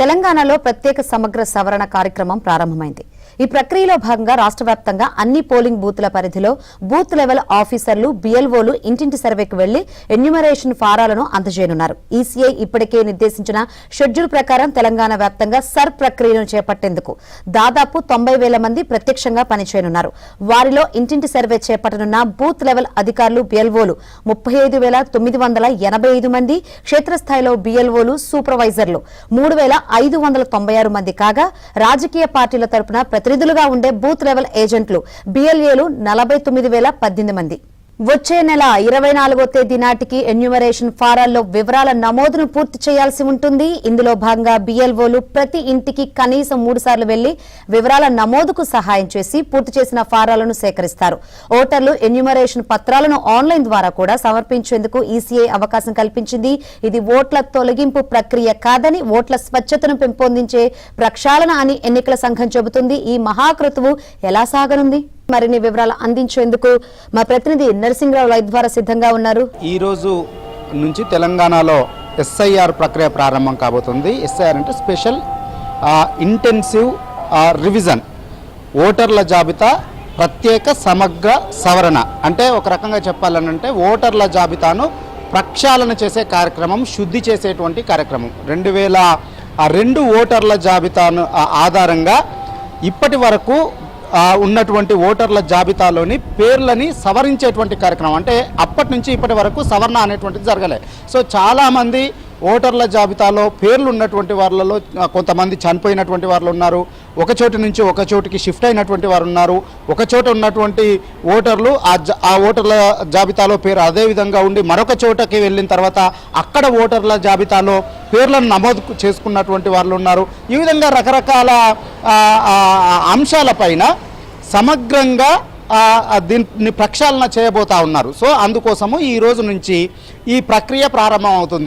తెలంగాణలో ప్రత్యేక సమగ్ర సవరణ కార్యక్రమం ప్రారంభమైంది. ఈ ప్రక్రియలో భాగంగా రాష్ట్ర వ్యాప్తంగా అన్ని పోలింగ్ బూత్ల పరిధిలో బూత్ లెవెల్ ఆఫీసర్లు బిఎల్ఓలు ఇంటింటి సర్వేకు వెళ్లి ఎన్యూమరేషన్ ఫారాలను అందజేయనున్నారు. ఈసీఐ ఇప్పటికే నిర్దేశించిన షెడ్యూల్ ప్రకారం తెలంగాణ వ్యాప్తంగా సర్ ప్రక్రియను చేపట్టేందుకు దాదాపు 90,000 మంది ప్రత్యక్షంగా పనిచేయనున్నారు. వారిలో ఇంటింటి సర్వే చేపట్టనున్న బూత్ లెవెల్ అధికారులు బిఎల్ఓలు 35,985 మంది, క్షేత్రస్థాయిలో బిఎల్ఓలు సూపర్వైజర్లు 3,596 మంది కాగా రాజకీయ పార్టీల తరపున ప్రతినిధులుగా ఉండే బూత్ లెవెల్ ఏజెంట్లు బిఎల్ఏలు 49,018 మంది. వచ్చే నెల 24వ తేదీ నాటికి ఎన్యూమరేషన్ ఫారాల్లో వివరాల నమోదును పూర్తి చేయాల్సి ఉంటుంది. ఇందులో భాగంగా బిఎల్ఓలు ప్రతి ఇంటికి కనీసం 3 సార్లు వెళ్లి వివరాల నమోదుకు సహాయం చేసి పూర్తి చేసిన ఫారాలను సేకరిస్తారు. ఓటర్లు ఎన్యూమరేషన్ పత్రాలను ఆన్లైన్ ద్వారా కూడా సమర్పించేందుకు ఈసీఐ అవకాశం కల్పించింది. ఇది ఓట్ల తొలగింపు ప్రక్రియ కాదని, ఓట్ల స్వచ్ఛతను పెంపొందించే ప్రక్షాళన అని ఎన్నికల సంఘం చెబుతుంది. ఈ మహాకృతువు ఎలా సాగనుంది? మరిన్ని వివరాలు అందించేందుకు మా ప్రతినిధి నరసింహరావు లైవ్ ద్వారా సిద్ధంగా ఉన్నారు. ఈ రోజు నుంచి తెలంగాణలో ఎస్ఐఆర్ ప్రక్రియ ప్రారంభం కాబోతుంది. ఎస్ఐఆర్ అంటే స్పెషల్ ఇంటెన్సివ్ రివిజన్, ఓటర్ల జాబితా ప్రత్యేక సమగ్ర సవరణ. అంటే ఒక రకంగా చెప్పాలనంటే ఓటర్ల జాబితాను ప్రక్షాళన చేసే కార్యక్రమం, శుద్ధి చేసేటువంటి కార్యక్రమం. 2002 ఓటర్ల జాబితాను ఆధారంగా ఇప్పటి వరకు ఉన్నటువంటి ఓటర్ల జాబితాలోని పేర్లని సవరించేటువంటి కార్యక్రమం. అంటే అప్పటి నుంచి ఇప్పటి వరకు సవరణ అనేటువంటిది జరగలేదు. సో చాలామంది ఓటర్ల జాబితాలో పేర్లు ఉన్నటువంటి వాళ్ళలో కొంతమంది చనిపోయినటువంటి వాళ్ళు ఉన్నారు, ఒక చోటు నుంచి ఒక చోటుకి షిఫ్ట్ అయినటువంటి వారు ఉన్నారు, ఒక చోట ఉన్నటువంటి ఓటర్లు ఆ ఓటర్ల జాబితాలో పేరు అదే విధంగా ఉండి మరొక చోటకి వెళ్ళిన తర్వాత అక్కడ ఓటర్ల జాబితాలో పేర్లను నమోదు చేసుకున్నటువంటి వాళ్ళు ఉన్నారు. ఈ విధంగా రకరకాల అంశాలపైన సమగ్రంగా దీన్ని ప్రక్షాళన చేయబోతా ఉన్నారు. సో అందుకోసము ఈ రోజు నుంచి ఈ ప్రక్రియ ప్రారంభం అవుతుంది.